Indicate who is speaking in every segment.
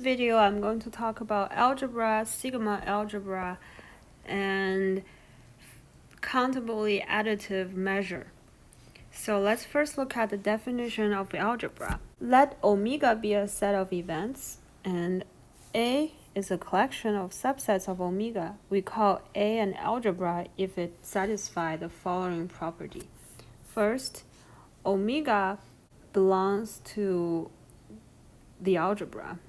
Speaker 1: video, I'm going to talk about algebra, sigma algebra, and countably additive measure. So let's first look at the definition of algebra. Let omega be a set of events, and A is a collection of subsets of omega. We call A an algebra if it satisfies the following property. First, omega belongs to the algebra.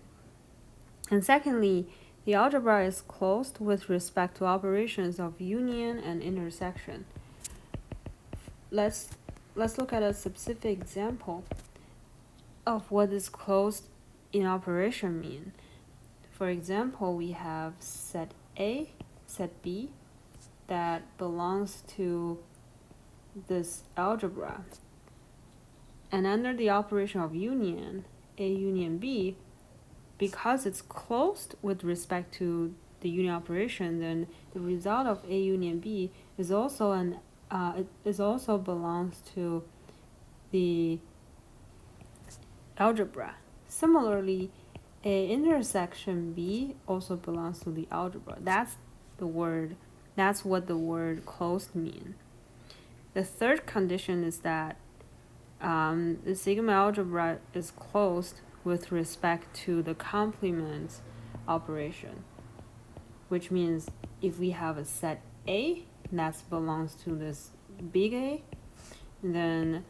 Speaker 1: And secondly, the algebra is closed with respect to operations of union and intersection. Let's look at a specific example of what this closed in operation mean. For example, we have set A, set B that belongs to this algebra. And under the operation of union, A union B, because it's closed with respect to the union operation, then the result of A union B is also belongs to the algebra. Similarly, A intersection B also belongs to the algebra. That's what the word closed mean. The third condition is that the sigma algebra is closed with respect to the complement operation, which means if we have a set A that belongs to this big A, then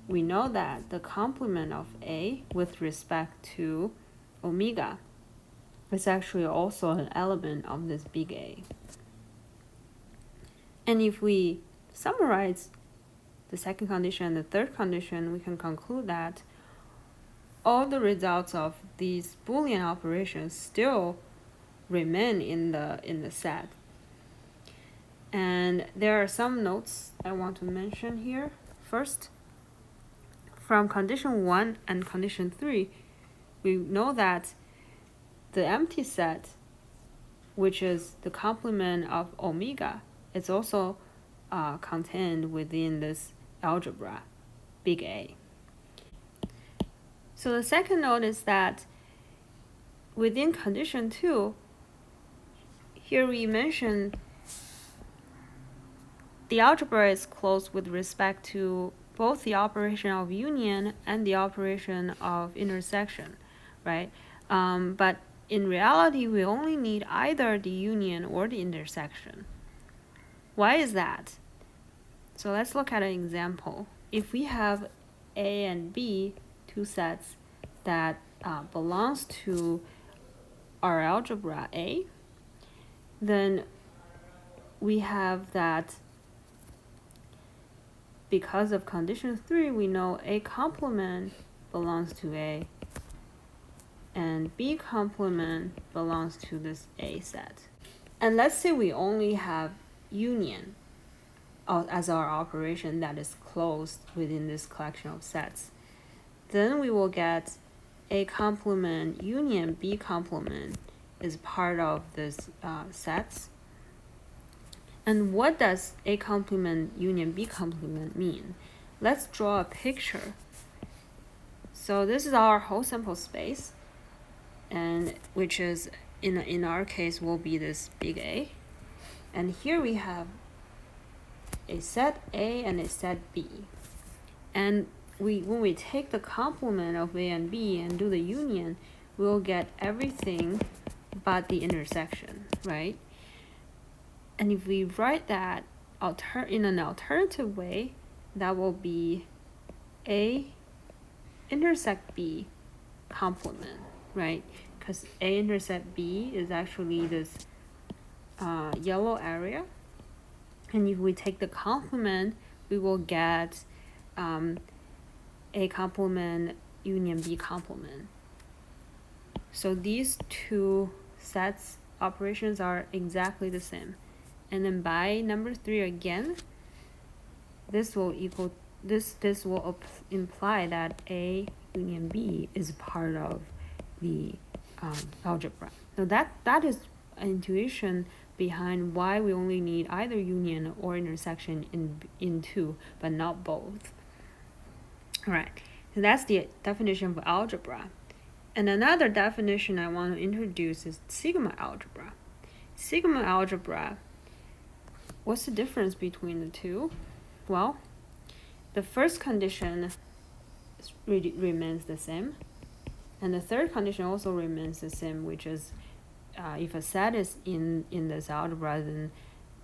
Speaker 1: we know that the complement of A with respect to omega is actually also an element of this big A. And if we summarize the second condition and the third condition, we can conclude that all the results of these Boolean operations still remain in the set. And there are some notes I want to mention here. First, from condition 1 and condition 3, we know that the empty set, which is the complement of omega, is also contained within this algebra, big A. So the second note is that within condition 2, here we mentioned the algebra is closed with respect to both the operation of union and the operation of intersection, right? But in reality, we only need either the union or the intersection. Why is that? So let's look at an example. If we have A and B, two sets that belongs to our algebra A, then we have that because of condition 3, we know A complement belongs to A and B complement belongs to this A set. And let's say we only have union as our operation that is closed within this collection of sets. Then we will get A complement union B complement is part of this sets. And what does A complement union B complement mean? Let's draw a picture. So this is our whole sample space, and which is in our case will be this big A. And here we have a set A and a set B. And when we take the complement of A and B and do the union, we'll get everything but the intersection, right? And if we write that in an alternative way, that will be A intersect B complement, right? Because A intersect B is actually this yellow area. And if we take the complement, we will get A complement union B complement. So these two sets operations are exactly the same. And then by number 3 again, this will imply that A union B is part of the algebra. So that is an intuition behind why we only need either union or intersection in 2, but not both. All right, so that's the definition of algebra. And another definition I want to introduce is sigma algebra. Sigma algebra, what's the difference between the two? Well, the first condition remains the same, and the third condition also remains the same, which is if a set is in this algebra, then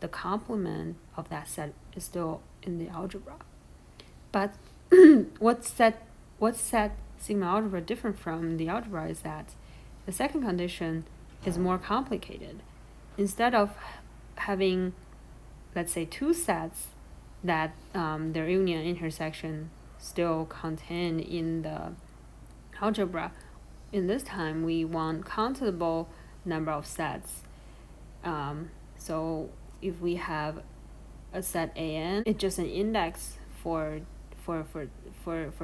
Speaker 1: the complement of that set is still in the algebra. But what set sigma algebra different from the algebra is that the second condition is more complicated. Instead of having, let's say, two sets that their union intersection still contained in the algebra, in this time we want countable number of sets. So if we have a set AN, it's just an index for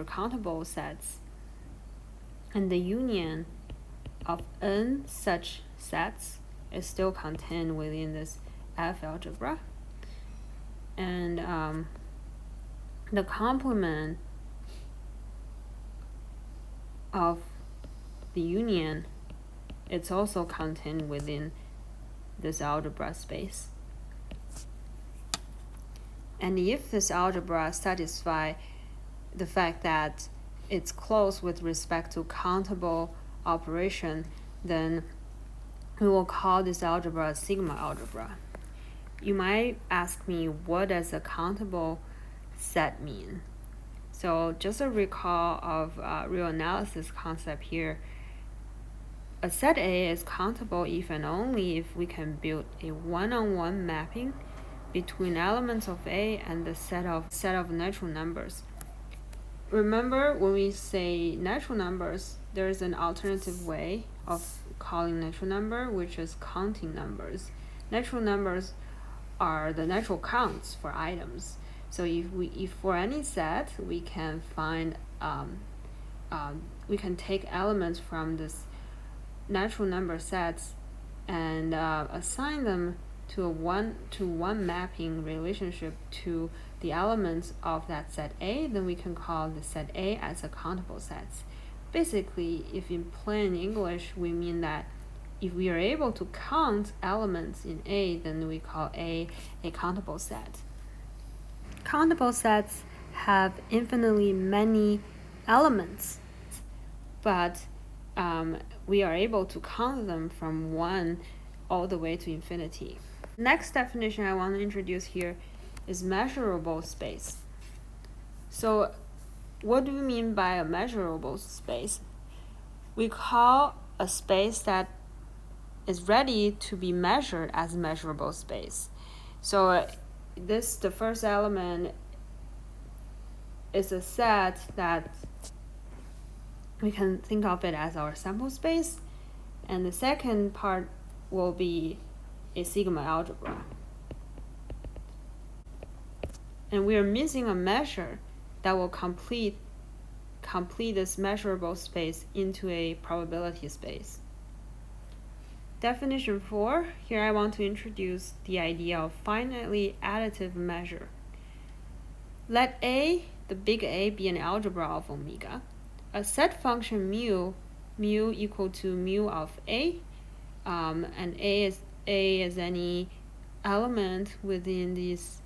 Speaker 1: countable sets, and the union of n such sets is still contained within this F algebra, and the complement of the union, it's also contained within this algebra space. And if this algebra satisfies the fact that it's closed with respect to countable operation, then we will call this algebra sigma algebra. You might ask me, what does a countable set mean? So just a recall of real analysis concept here. A set A is countable if and only if we can build a one-on-one mapping between elements of A and the set of natural numbers. Remember, when we say natural numbers, there is an alternative way of calling natural number, which is counting numbers. Natural numbers are the natural counts for items. So if for any set we can find we can take elements from this natural number sets and assign them to a one-to-one mapping relationship to the elements of that set A, then we can call the set A as a countable set. Basically, if in plain English we mean that if we are able to count elements in A, then we call A countable set. Countable sets have infinitely many elements, but we are able to count them from 1 all the way to infinity. Next definition I want to introduce here is measurable space. So what do we mean by a measurable space? We call a space that is ready to be measured as measurable space. So the first element is a set that we can think of it as our sample space, and the second part will be a sigma algebra. And we are missing a measure that will complete this measurable space into a probability space. Definition 4, here I want to introduce the idea of finitely additive measure. Let A, the big A, be an algebra of omega. A set function mu equal to mu of A, and A is any element within this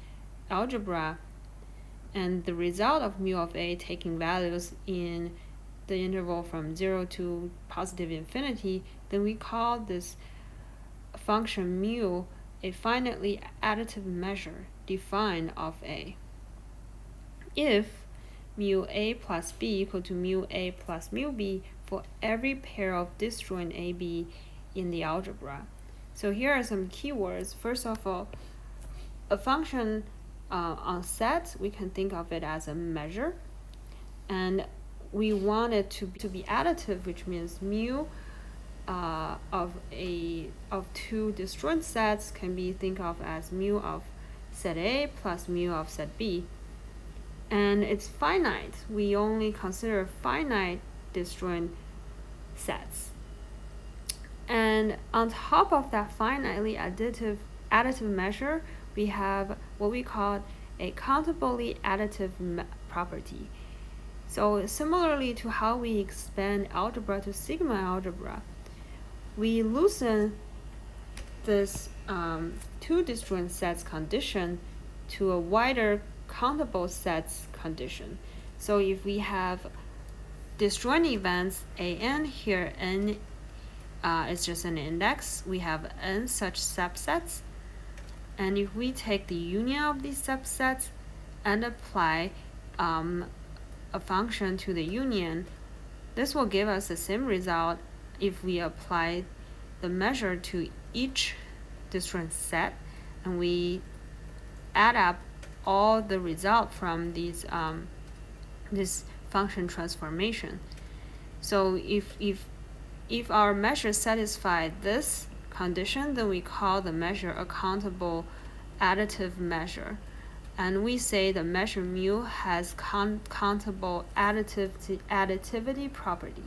Speaker 1: algebra, and the result of mu of A taking values in the interval from 0 to positive infinity, then we call this function mu a finitely additive measure defined of A. If mu A plus B equal to mu A plus mu B for every pair of disjoint AB in the algebra. So here are some keywords. First of all, a function on set, we can think of it as a measure, and we want it to be additive, which means mu of two disjoint sets can be think of as mu of set A plus mu of set B, and it's finite. We only consider finite disjoint sets. And on top of that finitely additive measure, we have what we call a countably additive property. So similarly to how we expand algebra to sigma algebra, we loosen this two disjoint sets condition to a wider countable sets condition. So if we have disjoint events an here, n is just an index, we have n such subsets, and if we take the union of these subsets and apply a function to the union, this will give us the same result if we apply the measure to each disjoint set and we add up all the result from these this function transformation. So if our measure satisfy this condition, then we call the measure a countable additive measure, and we say the measure mu has countable additivity property.